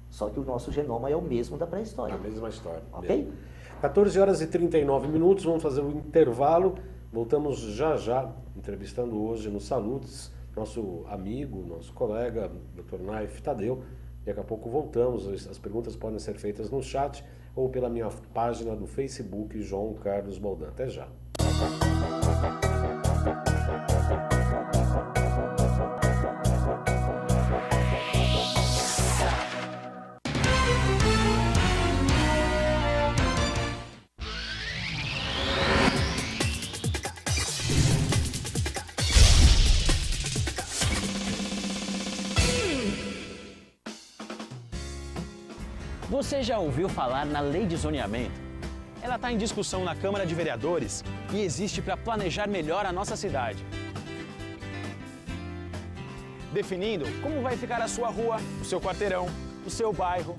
só que o nosso genoma é o mesmo da pré-história. A mesma história. Ok? 14 horas e 39 minutos, vamos fazer um intervalo, voltamos já, entrevistando hoje no Saludes, nosso amigo, nosso colega, Dr. Naif Tadeu, Daqui a pouco voltamos, as perguntas podem ser feitas no chat ou pela minha página do Facebook, João Carlos Boldan. Até já. Você já ouviu falar na Lei de Zoneamento? Ela está em discussão na Câmara de Vereadores e existe para planejar melhor a nossa cidade. Definindo como vai ficar a sua rua, o seu quarteirão, o seu bairro,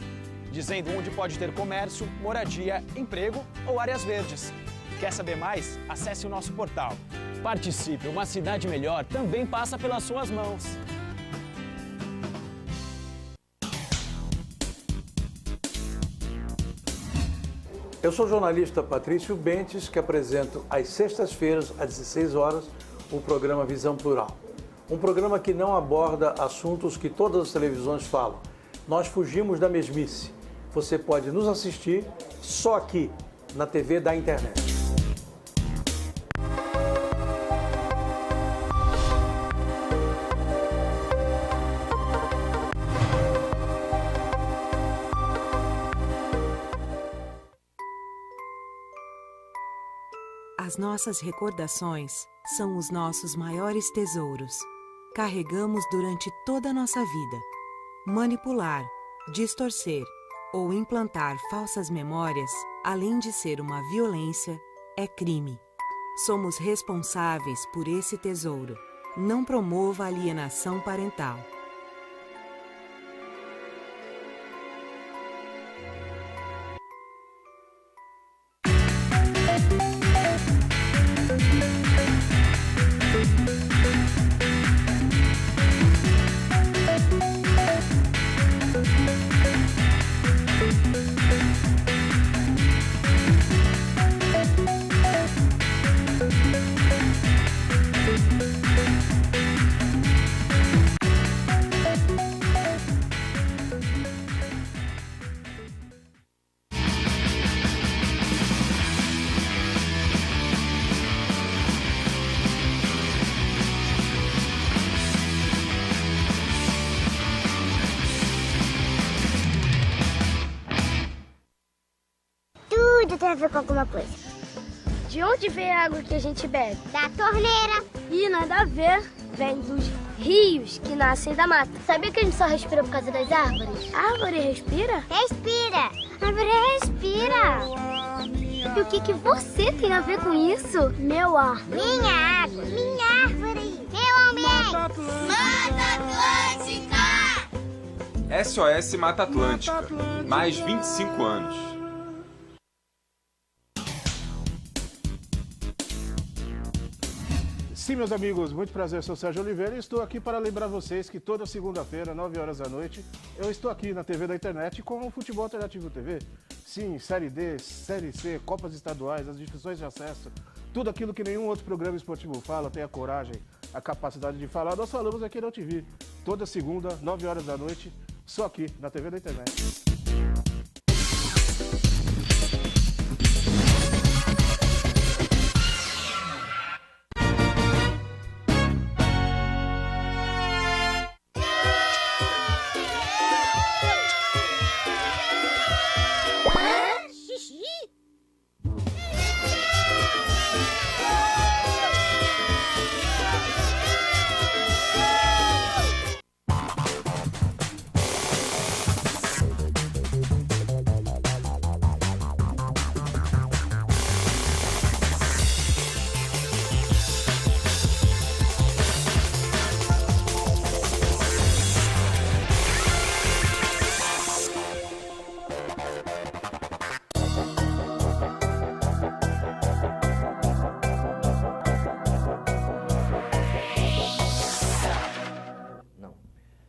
dizendo onde pode ter comércio, moradia, emprego ou áreas verdes. Quer saber mais? Acesse o nosso portal. Participe, uma cidade melhor também passa pelas suas mãos. Eu sou o jornalista Patrício Bentes, que apresento às sextas-feiras, às 16 horas, o programa Visão Plural. Um programa que não aborda assuntos que todas as televisões falam. Nós fugimos da mesmice. Você pode nos assistir só aqui, na TV da internet. As nossas recordações são os nossos maiores tesouros. Carregamos durante toda a nossa vida. Manipular, distorcer ou implantar falsas memórias, além de ser uma violência, é crime. Somos responsáveis por esse tesouro. Não promova alienação parental. Tudo tem a ver com alguma coisa. De onde vem a água que a gente bebe? Da torneira. Ih, nada a ver. Vem dos rios que nascem da mata. Sabia que a gente só respira por causa das árvores? A árvore respira? Respira. A árvore respira. E o que você tem a ver com isso? Meu ar. Minha água. Minha árvore. Meu ambiente. Mata Atlântica. SOS Mata Atlântica. Mais 25 anos. Sim, meus amigos, muito prazer, eu sou o Sérgio Oliveira e estou aqui para lembrar vocês que toda segunda-feira, 9 horas da noite, eu estou aqui na TV da internet com o Futebol Alternativo TV. Sim, Série D, Série C, Copas Estaduais, as discussões de acesso, tudo aquilo que nenhum outro programa esportivo fala, tem a coragem, a capacidade de falar, nós falamos aqui na TV. Toda segunda, 9 horas da noite, só aqui na TV da internet. Não.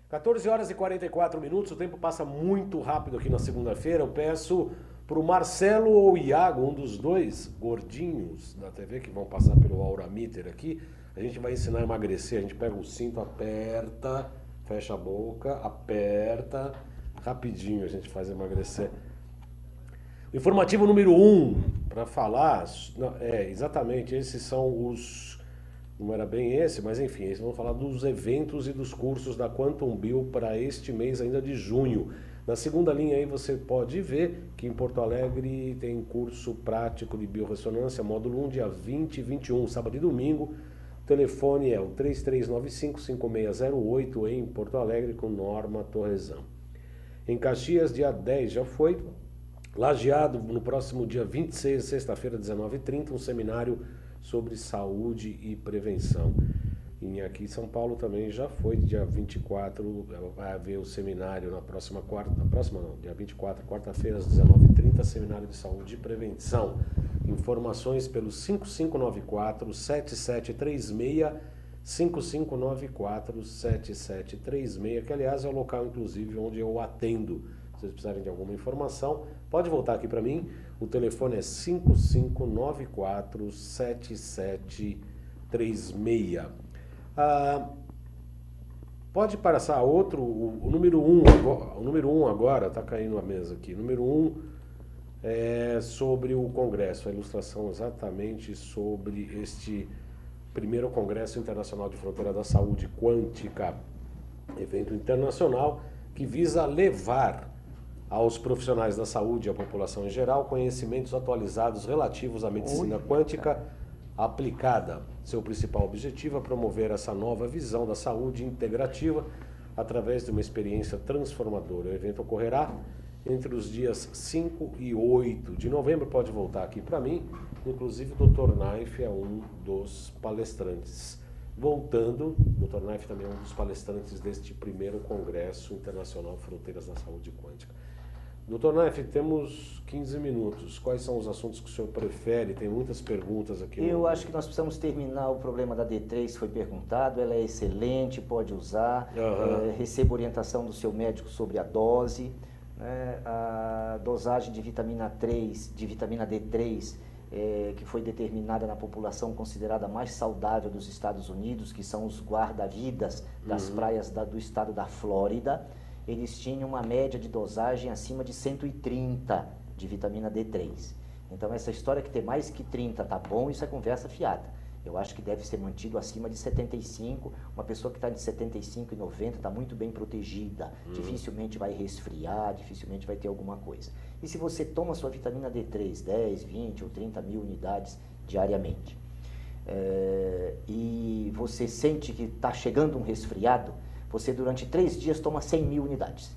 14 horas e 44 minutos, o tempo passa muito rápido aqui na segunda-feira. Eu peço para o Marcelo ou o Iago, um dos dois gordinhos da TV que vão passar pelo Aura Meter aqui. A gente vai ensinar a emagrecer. A gente pega o cinto, aperta, fecha a boca, aperta, rapidinho a gente faz emagrecer. Informativo número 1, para falar, exatamente, esses são os, não era bem esse, mas enfim, eles vão falar dos eventos e dos cursos da Quantum Bio para este mês ainda de junho. Na segunda linha aí você pode ver que em Porto Alegre tem curso prático de biorressonância, módulo 1, dia 20 e 21, sábado e domingo. O telefone é o 3395-5608 em Porto Alegre com Norma Torresan. Em Caxias, dia 10 já foi. Lajeado, no próximo dia 26, sexta-feira, 19h30, um seminário sobre saúde e prevenção. E aqui em São Paulo também já foi, dia 24, vai haver o seminário dia 24, quarta-feira, às 19h30, seminário de saúde e prevenção. Informações pelo 5594-7736, 5594-7736, que aliás é o local, inclusive, onde eu atendo. Se vocês precisarem de alguma informação, pode voltar aqui para mim. O telefone é 5594-7736. Pode passar outro, o número 1 agora, está caindo a mesa aqui. O número 1 é sobre o Congresso, a ilustração exatamente sobre este primeiro Congresso Internacional de Fronteira da Saúde Quântica, evento internacional que visa levar aos profissionais da saúde e à população em geral conhecimentos atualizados relativos à medicina quântica aplicada. Seu principal objetivo é promover essa nova visão da saúde integrativa através de uma experiência transformadora. O evento ocorrerá entre os dias 5 e 8 de novembro. Pode voltar aqui para mim. Inclusive, o Dr. Naif é um dos palestrantes. Voltando, o Dr. Naif também é um dos palestrantes deste primeiro Congresso Internacional Fronteiras da Saúde Quântica. Dr. Naif, temos 15 minutos. Quais são os assuntos que o senhor prefere? Tem muitas perguntas aqui. Eu acho que nós precisamos terminar o problema da D3, que foi perguntado. Ela é excelente, pode usar. Receba orientação do seu médico sobre a dose. A dosagem de vitamina D3, que foi determinada na população considerada mais saudável dos Estados Unidos, que são os guarda-vidas das praias do estado da Flórida. Eles tinham uma média de dosagem acima de 130 de vitamina D3. Então essa história que ter mais que 30 tá bom, isso é conversa fiada. Eu acho que deve ser mantido acima de 75. Uma pessoa que está de 75 e 90 está muito bem protegida. Dificilmente vai resfriar, dificilmente vai ter alguma coisa. E se você toma sua vitamina D3, 10, 20 ou 30 mil unidades diariamente, e você sente que está chegando um resfriado, você durante 3 dias toma 100 mil unidades.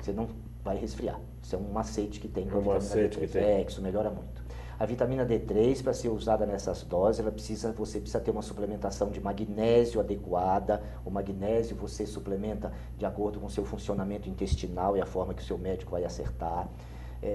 Você não vai resfriar. Isso é um macete que tem com a vitamina D3. Que isso melhora muito. A vitamina D3, para ser usada nessas doses, você precisa ter uma suplementação de magnésio adequada. O magnésio você suplementa de acordo com o seu funcionamento intestinal e a forma que o seu médico vai acertar.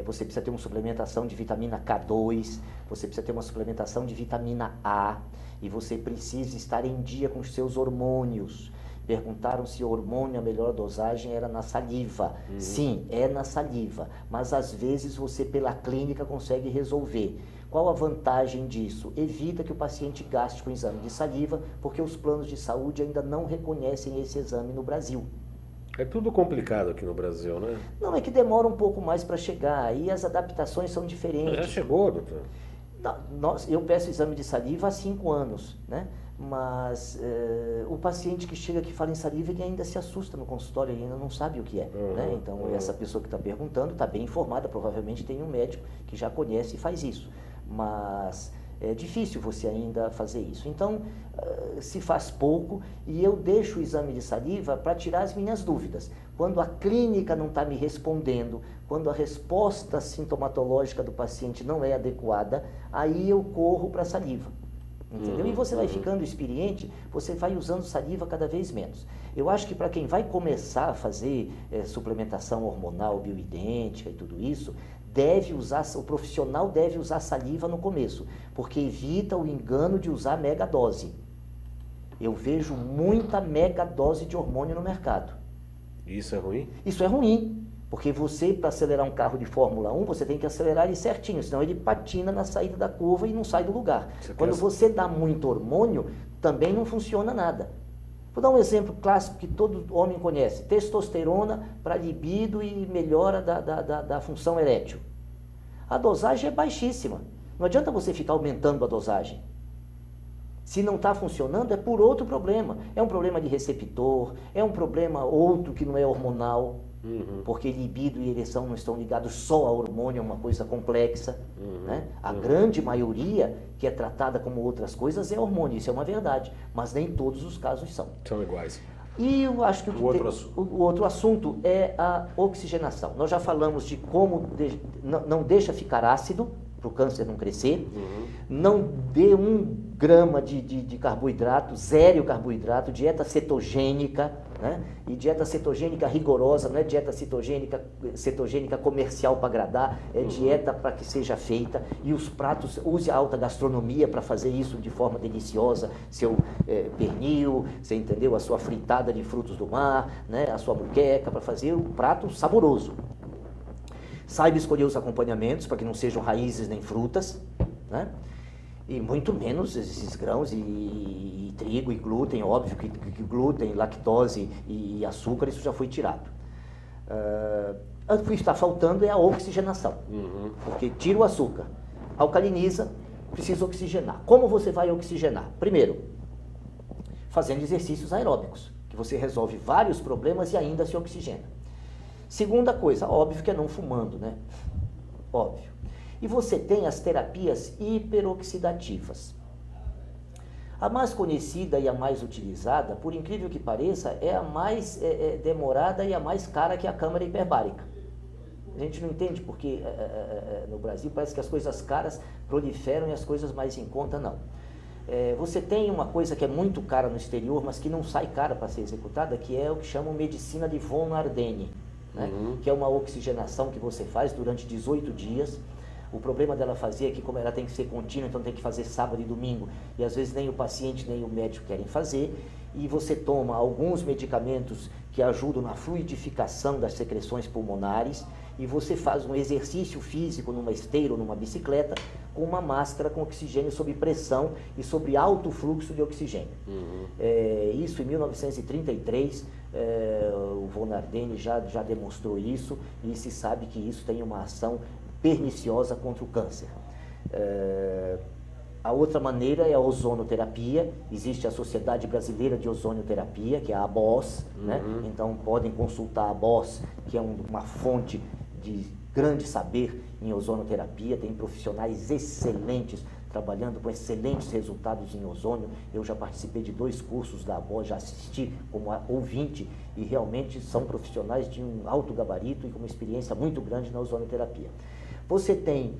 Você precisa ter uma suplementação de vitamina K2, você precisa ter uma suplementação de vitamina A, e você precisa estar em dia com os seus hormônios. Perguntaram se o hormônio, a melhor dosagem era na saliva. Sim, é na saliva, mas às vezes você pela clínica consegue resolver. Qual a vantagem disso? Evita que o paciente gaste com exame de saliva, porque os planos de saúde ainda não reconhecem esse exame no Brasil. É tudo complicado aqui no Brasil, né? Não, é que demora um pouco mais para chegar, e as adaptações são diferentes. Já chegou, doutor? Eu peço exame de saliva há 5 anos, né? Mas o paciente que chega aqui fala em saliva, ele ainda se assusta no consultório, ele ainda não sabe o que é. Né? Então, essa pessoa que está perguntando está bem informada, provavelmente tem um médico que já conhece e faz isso. Mas é difícil você ainda fazer isso. Então, se faz pouco, e eu deixo o exame de saliva para tirar as minhas dúvidas. Quando a clínica não está me respondendo, quando a resposta sintomatológica do paciente não é adequada, aí eu corro para a saliva. Entendeu? E você vai ficando experiente, você vai usando saliva cada vez menos. Eu acho que para quem vai começar a fazer suplementação hormonal, bioidêntica e tudo isso, o profissional deve usar saliva no começo, porque evita o engano de usar megadose. Eu vejo muita megadose de hormônio no mercado. Isso é ruim? Isso é ruim. Porque você, para acelerar um carro de Fórmula 1, você tem que acelerar ele certinho, senão ele patina na saída da curva e não sai do lugar. Quando você dá muito hormônio, também não funciona nada. Vou dar um exemplo clássico que todo homem conhece. Testosterona para libido e melhora da função erétil. A dosagem é baixíssima. Não adianta você ficar aumentando a dosagem. Se não está funcionando, é por outro problema. É um problema de receptor, é um problema outro que não é hormonal, porque libido e ereção não estão ligados só a hormônio, é uma coisa complexa. Né? A grande maioria que é tratada como outras coisas é hormônio, isso é uma verdade, mas nem todos os casos são. São iguais. E eu acho que o outro assunto é a oxigenação. Nós já falamos de como não deixa ficar ácido, para o câncer não crescer, não dê 1 grama de carboidrato, zero carboidrato, dieta cetogênica, né? E dieta cetogênica rigorosa, não é dieta cetogênica comercial para agradar, é dieta para que seja feita, e os pratos, use a alta gastronomia para fazer isso de forma deliciosa, seu pernil, você entendeu? A sua fritada de frutos do mar, né? A sua muqueca, para fazer um prato saboroso. Saiba escolher os acompanhamentos para que não sejam raízes nem frutas, né? E muito menos esses grãos e trigo e glúten, óbvio que glúten, lactose e açúcar, isso já foi tirado. O que está faltando é a oxigenação, porque tira o açúcar, alcaliniza, precisa oxigenar. Como você vai oxigenar? Primeiro, fazendo exercícios aeróbicos, que você resolve vários problemas e ainda se oxigena. Segunda coisa, óbvio que é não fumando, né? Óbvio. E você tem as terapias hiperoxidativas. A mais conhecida e a mais utilizada, por incrível que pareça, é a mais demorada e a mais cara, que é a câmara hiperbárica. A gente não entende porque no Brasil parece que as coisas caras proliferam e as coisas mais em conta não. Você tem uma coisa que é muito cara no exterior, mas que não sai cara para ser executada, que é o que chamam medicina de von Ardenne, né? Que é uma oxigenação que você faz durante 18 dias. O problema dela fazer é que, como ela tem que ser contínua, então tem que fazer sábado e domingo, e às vezes nem o paciente nem o médico querem fazer, e você toma alguns medicamentos que ajudam na fluidificação das secreções pulmonares, e você faz um exercício físico numa esteira ou numa bicicleta com uma máscara com oxigênio sob pressão e sobre alto fluxo de oxigênio. Isso em 1933, o von Ardenne já demonstrou isso, e se sabe que isso tem uma ação perniciosa contra o câncer. A outra maneira é a ozonoterapia. Existe a Sociedade Brasileira de Ozonioterapia, que é a ABOS, né? Então podem consultar a ABOS, que é uma fonte de grande saber em ozonoterapia. Tem profissionais excelentes trabalhando com excelentes resultados em ozônio. Eu já participei de 2 cursos da ABOS, já assisti como ouvinte, e realmente são profissionais de um alto gabarito e com uma experiência muito grande na ozonoterapia. Você tem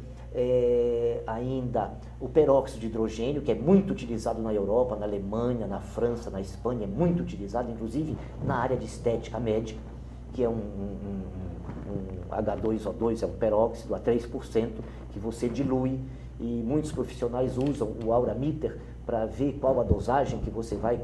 ainda o peróxido de hidrogênio, que é muito utilizado na Europa, na Alemanha, na França, na Espanha, é muito utilizado, inclusive na área de estética médica, que é um H2O2, é um peróxido a 3%, que você dilui, e muitos profissionais usam o Aurameter para ver qual a dosagem que você vai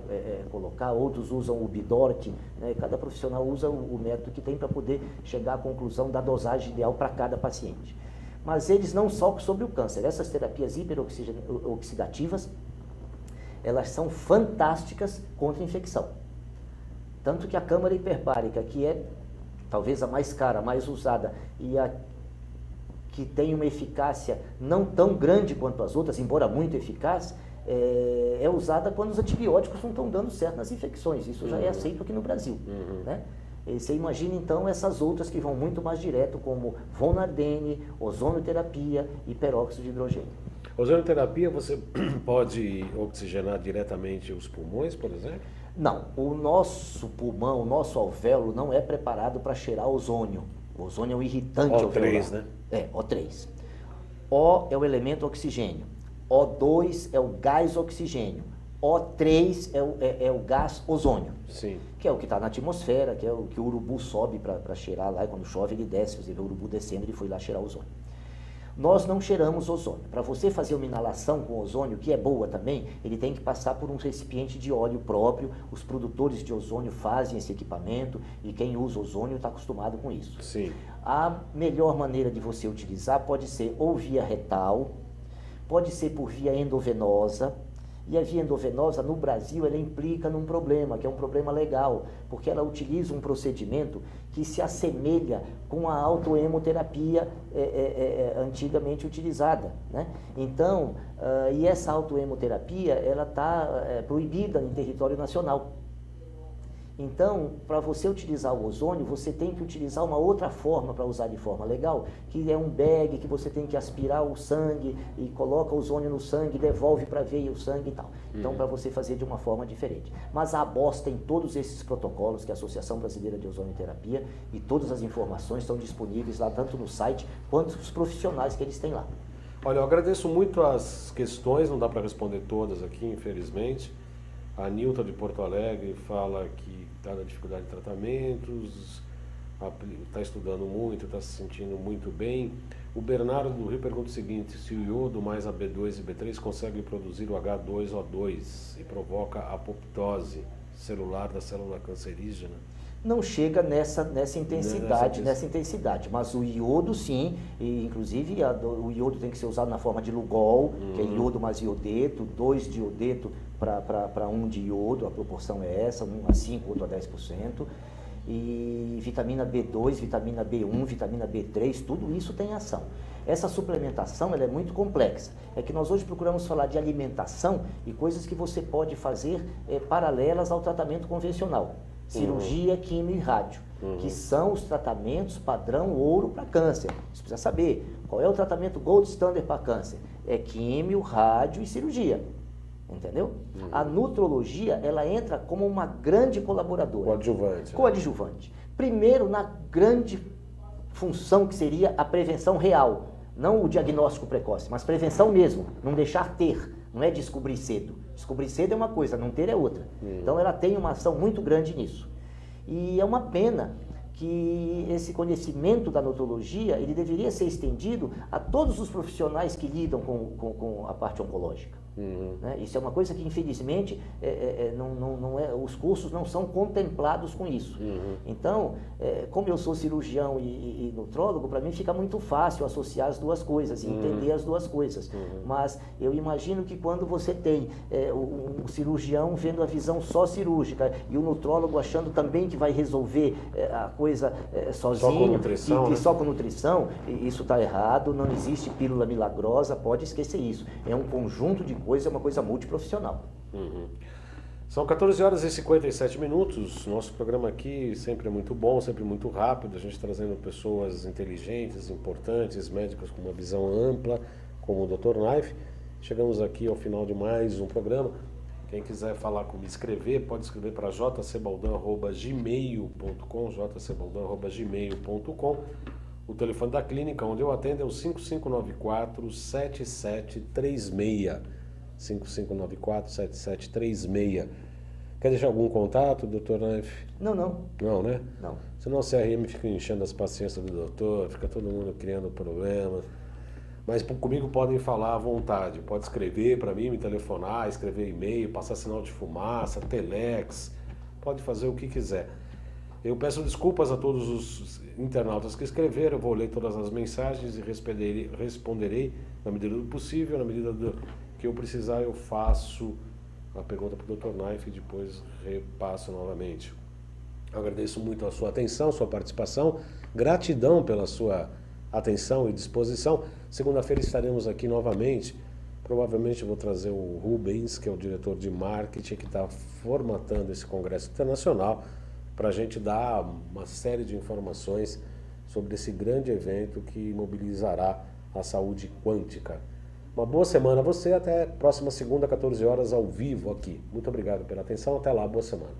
colocar, outros usam o Bidort, né? Cada profissional usa o método que tem para poder chegar à conclusão da dosagem ideal para cada paciente. Mas eles não só sobre o câncer. Essas terapias hiperoxidativas, elas são fantásticas contra a infecção. Tanto que a câmara hiperbárica, que é talvez a mais cara, a mais usada, e a que tem uma eficácia não tão grande quanto as outras, embora muito eficaz, é usada quando os antibióticos não estão dando certo nas infecções. Isso já é aceito aqui no Brasil, né? E você imagina então essas outras que vão muito mais direto, como von Ardenne, ozonoterapia e peróxido de hidrogênio. Ozonoterapia, você pode oxigenar diretamente os pulmões, por exemplo? Não, o nosso pulmão, o nosso alvéolo não é preparado para cheirar ozônio. O ozônio é um irritante alveolar. O3, né? O3. O é o elemento oxigênio. O2 é o gás oxigênio. O3 é o gás ozônio. Sim. Que é o que está na atmosfera, que é o que o urubu sobe para cheirar lá, e quando chove ele desce, você vê o urubu descendo, ele foi lá cheirar ozônio. Nós não cheiramos ozônio. Para você fazer uma inalação com ozônio, que é boa também, ele tem que passar por um recipiente de óleo próprio. Os produtores de ozônio fazem esse equipamento, e quem usa ozônio está acostumado com isso. Sim. A melhor maneira de você utilizar pode ser ou via retal, pode ser por via endovenosa, E a via endovenosa, no Brasil, ela implica num problema, que é um problema legal, porque ela utiliza um procedimento que se assemelha com a autohemoterapia antigamente utilizada, né? Então, e essa autohemoterapia, ela está proibida em território nacional. Então, para você utilizar o ozônio, você tem que utilizar uma outra forma para usar de forma legal, que é um bag que você tem que aspirar o sangue e coloca o ozônio no sangue, devolve para a veia o sangue e tal. Então, para você fazer de uma forma diferente. Mas a ABOS tem todos esses protocolos, que é a Associação Brasileira de Ozonioterapia, e todas as informações estão disponíveis lá, tanto no site quanto os profissionais que eles têm lá. Olha, eu agradeço muito as questões, não dá para responder todas aqui, infelizmente. A Nilton de Porto Alegre fala que está na dificuldade de tratamentos, está estudando muito, está se sentindo muito bem. O Bernardo do Rio pergunta o seguinte: se o iodo mais a B2 e B3 consegue produzir o H2O2 e provoca a apoptose celular da célula cancerígena? Não chega nessa intensidade, mas o iodo sim, e inclusive o iodo tem que ser usado na forma de Lugol, que é iodo mais iodeto, 2 de iodeto para 1 de iodo, a proporção é essa, 1 a 5, outro a 10%, e vitamina B2, vitamina B1, vitamina B3, tudo isso tem ação. Essa suplementação ela é muito complexa, é que nós hoje procuramos falar de alimentação e coisas que você pode fazer paralelas ao tratamento convencional. Cirurgia, quimio e rádio, que são os tratamentos padrão ouro para câncer. Você precisa saber qual é o tratamento gold standard para câncer. É químio, rádio e cirurgia. Entendeu? A nutrologia, ela entra como uma grande colaboradora. Coadjuvante. Coadjuvante. Primeiro, na grande função que seria a prevenção real. Não o diagnóstico precoce, mas prevenção mesmo. Não deixar ter. Não é descobrir cedo. Descobrir cedo é uma coisa, não ter é outra. Então ela tem uma ação muito grande nisso. E é uma pena que esse conhecimento da nutrologia, ele deveria ser estendido a todos os profissionais que lidam com a parte oncológica. Né? Isso é uma coisa que, infelizmente, os cursos não são contemplados com isso. Então, como eu sou cirurgião e nutrólogo, para mim fica muito fácil associar as duas coisas e entender as duas coisas. Mas eu imagino que quando você tem um cirurgião vendo a visão só cirúrgica e o nutrólogo achando também que vai resolver a coisa sozinho, só com nutrição, só com nutrição, isso está errado, não existe pílula milagrosa, pode esquecer isso. É um conjunto de coisas, é uma coisa multiprofissional. São 14 horas e 57 minutos. Nosso programa aqui sempre é muito bom, sempre muito rápido. A gente trazendo pessoas inteligentes, importantes, médicos com uma visão ampla, como o Dr. Knife. Chegamos aqui ao final de mais um programa. Quem quiser falar comigo, escrever, pode escrever para jcbaldão@gmail.com, jcbaldão@gmail.com. O telefone da clínica onde eu atendo é o 5594-7736. 5594-7736. Quer deixar algum contato, Dr. Knife? Não. Não, né? Não. Senão o CRM fica enchendo as paciências do doutor, fica todo mundo criando problemas. Mas comigo podem falar à vontade. Pode escrever para mim, me telefonar, escrever e-mail, passar sinal de fumaça, telex. Pode fazer o que quiser. Eu peço desculpas a todos os internautas que escreveram. Eu vou ler todas as mensagens e responderei na medida do possível, na medida que eu precisar, eu faço a pergunta para o Dr. Knife e depois repasso novamente. Eu agradeço muito a sua atenção, sua participação. Gratidão pela sua atenção e disposição. Segunda-feira estaremos aqui novamente. Provavelmente eu vou trazer o Rubens, que é o diretor de marketing, que está formatando esse congresso internacional, para a gente dar uma série de informações sobre esse grande evento que mobilizará a saúde quântica. Uma boa semana a você, até próxima segunda, 14 horas, ao vivo aqui. Muito obrigado pela atenção, até lá, boa semana.